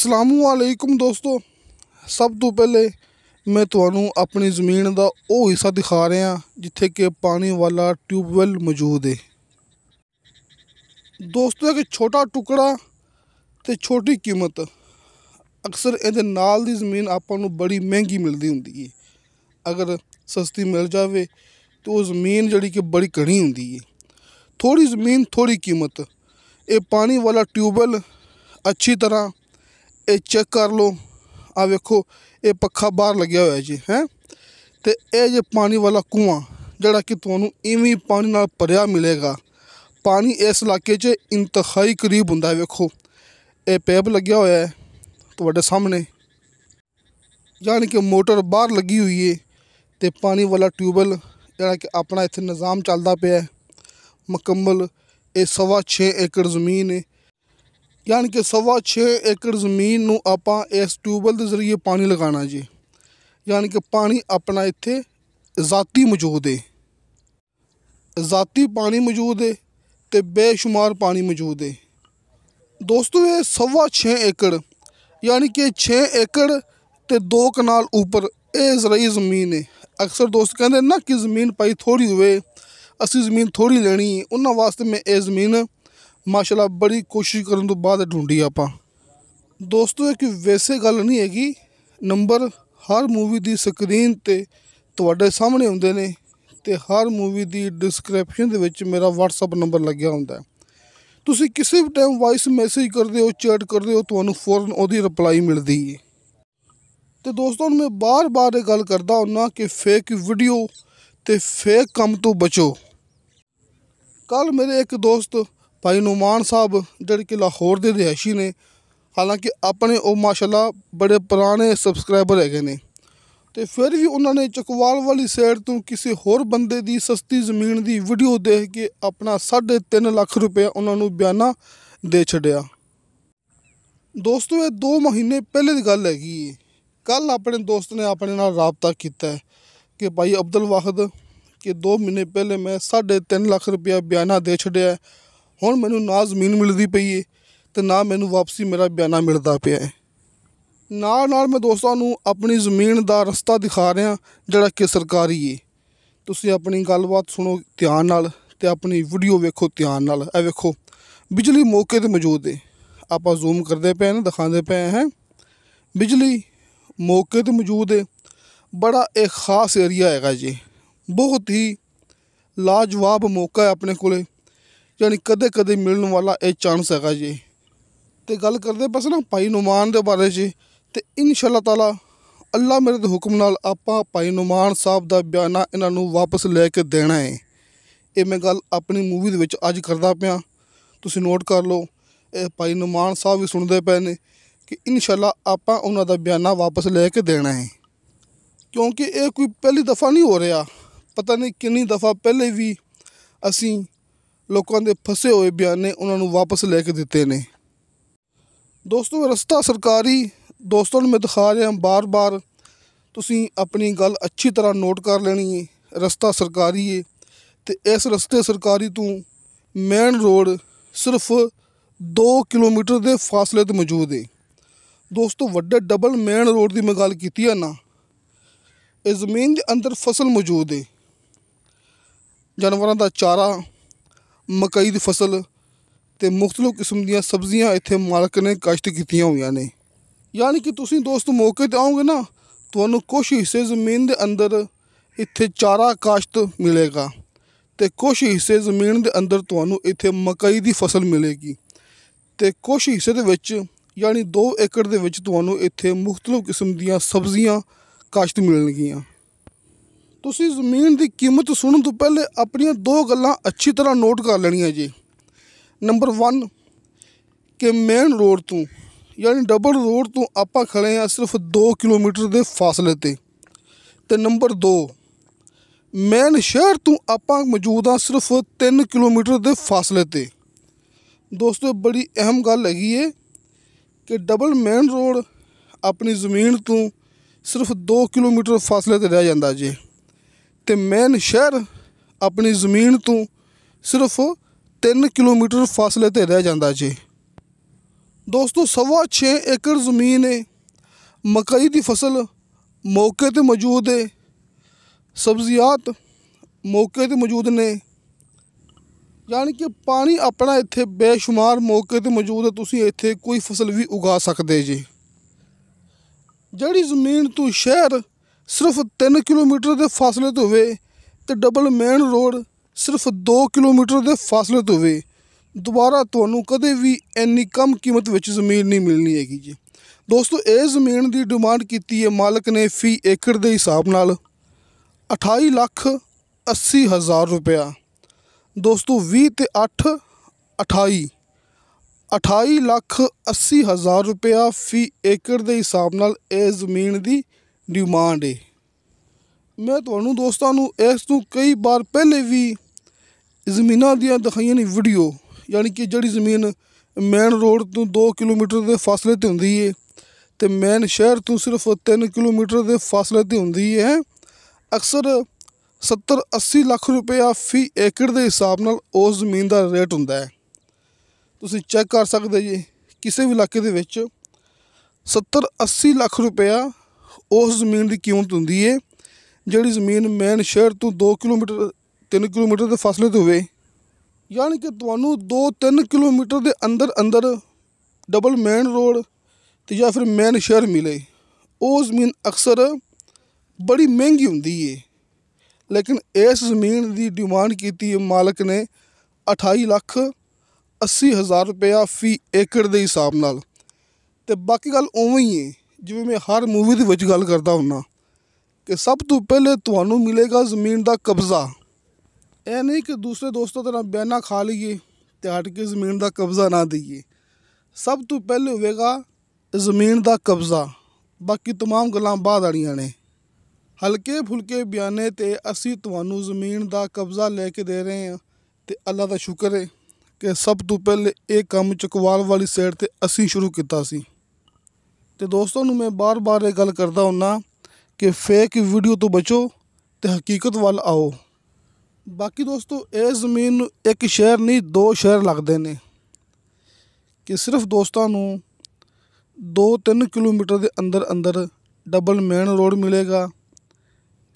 अस्सलामुअलैकुम दोस्तों, सब तो पहले मैं तुहानू अपनी ज़मीन का वो हिस्सा दिखा रहा जिथे कि पानी वाला ट्यूबवैल मौजूद है। दोस्तों एक छोटा टुकड़ा तो छोटी कीमत, अक्सर इहदे नाल दी ज़मीन आपां नू बड़ी महंगी मिलती होंदी है। अगर सस्ती मिल जाए तो वो ज़मीन जड़ी कि बड़ी घनी होंदी है। थोड़ी ज़मीन थोड़ी कीमत। ये पानी वाला ट्यूबवैल अच्छी तरह ये चेक कर लो। आ वेखो ये पक्खा बाहर लग्या होया जी है, तो यह जो पानी वाला कुआं जड़ा कि तुहानू इवें पानी नाल भरिया मिलेगा। पानी इस इलाके च इंतहाई करीब हुंदा है। वेखो ये पैप लग्या होया है तुहाडे सामने, यानी कि मोटर बाहर लगी हुई है। तो पानी वाला ट्यूबवैल जड़ा कि अपना इत्थे निज़ाम चलदा पिया है मुकम्मल। ये 6.25 एकड़ ज़मीन है, यानी कि 6.25 एकड़ ज़मीन नू आपां इस ट्यूबवैल के जरिए पानी लगाना जी। यानी कि पानी अपना इत्थे ज़ाती मौजूद है, ज़ाती पानी मौजूद है तो बेशुमार पानी मौजूद है। दोस्तों ये 6.25 एकड़ यानी कि 6 एकड़ तो 2 कनाल ऊपर ये ज़राई ज़मीन है। अक्सर दोस्त कहते ना कि ज़मीन पाई थोड़ी हुए, असी ज़मीन थोड़ी लेनी है, उन्होंने वास्ते मैं ये ज़मीन माशाल्लाह बड़ी कोशिश करने तो बाद ढूंढी आपां। दोस्तों एक वैसे गल नहीं हैगी, नंबर हर मूवी की स्क्रीन ते तुहाडे सामने हुंदे ने ते हर मूवी की डिस्क्रिप्शन दे विच मेरा व्हाट्सअप नंबर लग्या हुंदा है। तुसीं किसी भी टाइम वॉइस मैसेज करदे हो, चैट करदे हो, तुहानू फौरन ओहदी रिप्लाई मिलदी है। तो दोस्तों मैं बार बार ये गल करदा हुन्ना कि फेक वीडियो ते फेक काम तो बचो। कल मेरे एक दोस्त भाई नुमान साहब जड़े कि लाहौर के रिहायशी ने, हालांकि अपने वो माशाल्लाह बड़े पुराने सबसक्राइबर है ने, तो फिर भी उन्होंने चकवाल वाली साइड तो किसी होर बंदे की सस्ती ज़मीन की वीडियो देख के अपना 3.5 लाख रुपया उन्होंने बयाना दे छड़िया। दोस्तों ये 2 महीने पहले की गल हैगी। कल अपने दोस्त ने अपने नाल राबता किया है कि भाई अब्दुल वाहिद कि 2 महीने पहले मैं 3.5 लाख रुपया बयाना दे छड़िया है, हुण मैनू ना ज़मीन मिलती पई है तो ना मैनू वापसी मेरा बयाना मिलता पिया है। नाल मैं दोस्तों नू अपनी ज़मीन का रस्ता दिखा रहा जड़ा कि सरकारी है। तुसीं अपनी गलबात सुनो ध्यान नाल ते अपनी वीडियो वेखो ध्यान नाल। ए वेखो बिजली मौके ते मौजूद है, आपां जूम करते पे हैं, दिखाते पे हैं, बिजली मौके ते मौजूद है। बड़ा एक खास एरिया हैगा जी, बहुत ही लाजवाब मौका है अपने कोले, यानी कदे कदे मिलने वाला एक चांस हैगा जी। तो गल करते बस ना भाई नुमान के बारे च, तो इंशाअल्लाह ताला अल्लाह मेरे दे हुक्म नाल आपां भाई नुमान साहब का बयाना इन्हों वापस लैके देना है। ये मैं गल अपनी मूवी दे विच अज करदा पिया, तुसीं नोट कर लो। ये भाई नुमान साहब भी सुनते पे ने कि इंशाअल्लाह आपां उन्हां दा बयाना वापस लैके देना है, क्योंकि ये कोई पहली दफ़ा नहीं हो रहा। पता नहीं कितनी दफ़ा पहले भी असी लोगों के फसे हुए बयाने उन्होंने वापस लैके दिते ने। दोस्तों रस्ता सरकारी दोस्तों मैं दिखा रहा बार बार, तुसीं अपनी गल अच्छी तरह नोट कर लेनी है। रस्ता सरकारी है तो इस रस्ते सरकारी तो मेन रोड सिर्फ 2 किलोमीटर के फासले तो मौजूद है। दोस्तों वड्डे डबल मेन रोड की मैं गल कीती है ना, इस ज़मीन के अंदर फसल मौजूद है, जानवरों का चारा, मकई की फसल ते मुख्तलिफ किस्म दी सब्जियां इत्थे मालक ने काश्त कीतियां हुई ने। यानी कि तुसीं दोस्त मौके ते आओगे ना, तुहानू कुछ हिस्से ज़मीन के अंदर इत्थे चारा काश्त मिलेगा तो कुछ हिस्से ज़मीन के अंदर तुहानू इत्थे मकई की फसल मिलेगी, तो कुछ हिस्से दे विच यानी 2 एकड़ दे विच तुहानू इत्थे मुख्तलिफ किस्म दी सब्जियां काश्त मिलणगियां। तुसीं ज़मीन की कीमत सुनने तो पहले अपनियां 2 गल्लां अच्छी तरह नोट कर लैनियां जी। नंबर 1 कि मेन रोड तो यानी डबल रोड तो आपां खड़े हैं सिर्फ 2 किलोमीटर के फासले ते, ते नंबर 2 मेन शहर तो आपां मौजूद हाँ सिर्फ 3 किलोमीटर के फासले ते। दोस्तों बड़ी अहम गल हैगी है कि डबल मेन रोड अपनी ज़मीन तो सिर्फ 2 किलोमीटर फासले ते रह जाता जी, तो मेन शहर अपनी ज़मीन तो सिर्फ 3 किलोमीटर फासले ते रह जाता जी। दोस्तों 6.25 एकड़ ज़मीन है, मकई की फसल मौके ते मौजूद है, सब्जियात मौके ते मौजूद ने, यानी कि पानी अपना इत्थे बेशुमार मौके ते मौजूद है। तुसीं इत्थे कोई फसल भी उगा सकते जे। जिहड़ी ज़मीन तो शहर सिर्फ 3 किलोमीटर के फासले ते होवे ते डबल मेन रोड सिर्फ 2 किलोमीटर के फासले ते होवे, दोबारा तुहानूं कदे भी इन्नी कम कीमत विच ज़मीन नहीं मिलनी हैगी जी। दोस्तों इस ज़मीन की डिमांड की है मालक ने फी एकड़ के हिसाब नाल 28,80,000 रुपया। दोस्तों 20 ते 8 28 28,80,000 रुपया फी एकड़ के हिसाब नाल इस ज़मीन की डिमांड है। मैं तुहानूं दोस्तां नूं इस तों कई बार पहले भी ज़मीनां दियां दिखाइयां ने वीडियो, यानी कि जिहड़ी ज़मीन मेन रोड तो 2 किलोमीटर के फासले ते हुंदी है ते मेन शहर तो सिर्फ 3 किलोमीटर के फासले ते हुंदी है। अक्सर 70-80 लाख रुपया फी एकड़ के हिसाब नाल उस ज़मीन का रेट हुंदा है। तुसीं चैक कर सकते जी, किसी भी इलाके दे विच 70-80 लाख रुपया उस ज़मीन की कीमत हुंदी है जिहड़ी ज़मीन मेन शहर तो 2 किलोमीटर 3 किलोमीटर के फासले ते होवे। यानी कि तुहानूं 2-3 किलोमीटर के अंदर अंदर डबल मेन रोड ते या फिर मेन शहर मिले। वो ज़मीन अक्सर बड़ी महंगी हुंदी है, लेकिन इस ज़मीन की डिमांड की है मालक ने 28,80,000 रुपया फी एकड़ के हिसाब नाल। ते बाकी गल उवें ही है जिवें मैं हर मूवी दे विच गल करदा हुन्ना कि सब तो पहले तुहानूं मिलेगा ज़मीन का कब्ज़ा। यह नहीं कि दूसरे दोस्तों तरह बयाना खा लीए ते हट के ज़मीन का कब्ज़ा ना दईए। सब तो पहले होवेगा ज़मीन का कब्ज़ा, बाकी तमाम गल्लां बाद आड़ियां ने। हल्के फुल्के बयाने ते असी तुहानूं ज़मीन का कब्ज़ा लेके दे रहे हैं ते अल्लाह का शुक्र है कि सब तो पहले ये काम चकवाल वाली साइड ते असी शुरू किया सी। ते दोस्तों नूं मैं बार बार ये गल करदा हुन्ना कि फेक वीडियो तो बचो ते हकीकत वाल आओ। बाकी दोस्तों इस ज़मीन नूं एक शहर नहीं 2 शहर लगते हैं कि सिर्फ दोस्तों नूं 2-3 किलोमीटर के अंदर अंदर डबल मेन रोड मिलेगा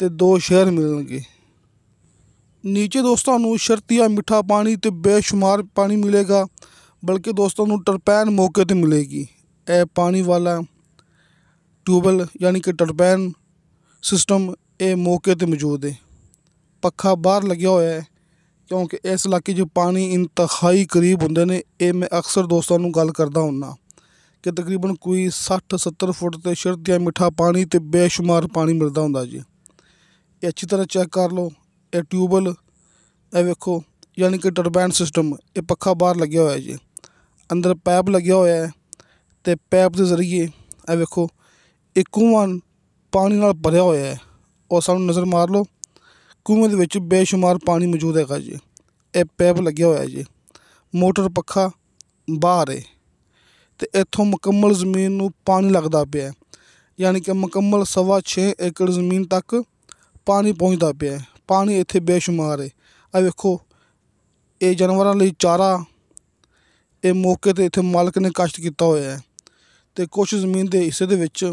ते 2 शहर मिलणगे। नीचे दोस्तों नूं शर्तिया मिठा पानी ते बेशुमार पानी मिलेगा, बल्कि दोस्तों नूं टरपैन मौके ते मिलेगी। ए पानी वाला ट्यूबल यानी कि टरपैन सिस्टम ए मौके ते मौजूद है। पक्खा बाहर लग्या होया है क्योंकि इस इलाके च पानी इंतहाई करीब हुंदे ने। ये मैं अक्सर दोस्तों नूं गल करदा हुन्ना कि तकरीबन कोई 60-70 फुट ते शर्तिया मिठा पानी ते बेशुमार पानी मिलदा हुंदा जी। ये अच्छी तरह चेक कर लो। ये ट्यूबल ए वेखो यानी कि टरबैन सिस्टम, ये पक्खा बाहर लग्या होया जी। अंदर पैप लग्या होया है ते पैप के जरिए ए वेखो एक कुआं पानी नाल भरिया होया है और सानूं नज़र मार लो कुएं दे विच बेशुमार पानी मौजूद हैगा जी। ये पैप लग्या होया जी, मोटर पक्खा बाहर है ते इत्थों मुकम्मल ज़मीन नूं पानी लगदा पिया है, यानी कि मुकम्मल 6.25 एकड़ ज़मीन तक पानी पहुँचता पिया है। पानी इत्थे बेशुमार है। आ वेखो ये जानवरां लई चारा ये मौके ते इत्थे मालक ने काश्त किया होया है ते कुछ ज़मीन के हिस्से दे विच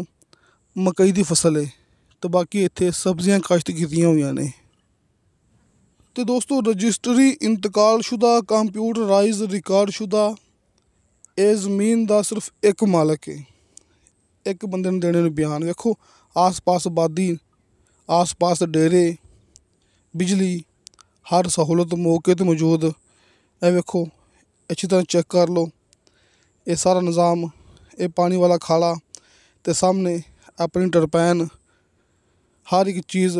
मकई की फसल है तो बाकी इत्थे सब्जियां काश्त कीतियां होईयां ने। तो दोस्तों रजिस्ट्री इंतकालशुदा कंप्यूटराइज रिकॉर्डशुदा ये ज़मीन का सिर्फ एक मालक है, एक बंदे ने देने नूं बयान। वेखो आस पास आबादी, आस पास डेरे, बिजली हर सहूलत मौके ते मौजूद। ए वेखो अच्छी तरह चेक कर लो ये सारा निज़ाम, ये पानी वाला खाला ते सामने अपनी टरपैन, हर एक चीज़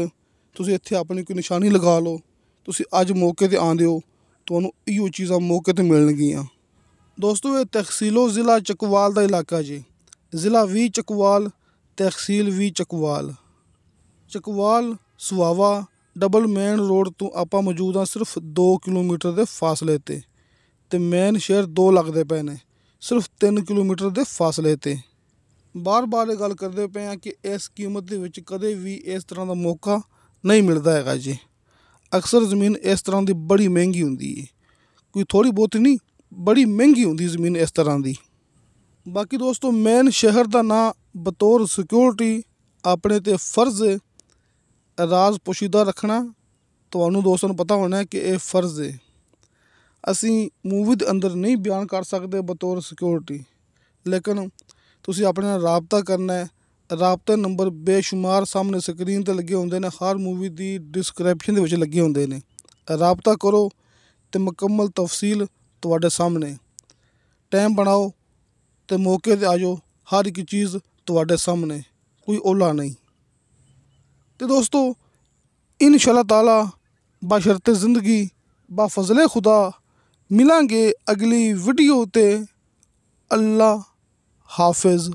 तुसीं इत्थे अपनी कोई निशानी लगा लो। तुसीं अज मौके ते आंदे हो तुहानूं इहो चीज़ां मौके ते मिलणगियां। दोस्तों ये तहसीलो ज़िला चकवाल का इलाका जी। ज़िला भी चकवाल, तहसील भी Chakwal. Chakwal Sohawa double main road तो आपां मौजूद हाँ सिर्फ 2 किलोमीटर के फासले ते मेन शहर 2 लगते पे ने सिर्फ 3 किलोमीटर के फासले ते। बार बार ये गल करते पे हैं कि इस कीमत दे विच कदे भी इस तरह का मौका नहीं मिलता हैगा जी। अक्सर ज़मीन इस तरह की बड़ी महंगी हुंदी है, कोई थोड़ी बहुत नहीं, बड़ी महंगी हुंदी ज़मीन इस तरह की। बाकी दोस्तों मेन शहर का ना बतौर सिक्योरिटी अपने ते फर्ज है राज पोशीदा रखना। ਤੁਹਾਨੂੰ ਦੋਸਤਾਂ ਨੂੰ ਪਤਾ ਹੋਣਾ ਕਿ ਇਹ ਫਰਜ਼ ਹੈ। ਅਸੀਂ ਮੂਵੀ ਦੇ ਅੰਦਰ ਨਹੀਂ ਬਿਆਨ ਕਰ ਸਕਦੇ ਬਤੌਰ ਸਿਕਿਉਰਿਟੀ, ਲੇਕਿਨ ਤੁਸੀਂ ਆਪਣੇ ਨਾਲ ਰਾਬਤਾ ਕਰਨਾ ਹੈ। ਰਾਬਤਾ ਨੰਬਰ ਬੇਸ਼ੁਮਾਰ ਸਾਹਮਣੇ ਸਕਰੀਨ 'ਤੇ ਲੱਗੇ ਹੁੰਦੇ ਨੇ, ਹਰ ਮੂਵੀ ਦੀ ਡਿਸਕ੍ਰਿਪਸ਼ਨ ਦੇ ਵਿੱਚ ਲੱਗੇ ਹੁੰਦੇ ਨੇ। ਰਾਬਤਾ ਕਰੋ ਅਤੇ ਮੁਕੰਮਲ ਤਫਸੀਲ ਤੁਹਾਡੇ ਸਾਹਮਣੇ। ਟਾਈਮ ਬਣਾਓ ਅਤੇ ਮੌਕੇ 'ਤੇ ਆ ਜਾਓ, ਹਰ ਇੱਕ ਚੀਜ਼ ਤੁਹਾਡੇ ਸਾਹਮਣੇ, ਕੋਈ ਓਲਾ ਨਹੀਂ। ਅਤੇ ਦੋਸਤੋ इंशाअल्लाह ताला बशर्ते ज़िंदगी बाफज़ले खुदा मिलेंगे अगली वीडियो ते। अल्लाह हाफिज़।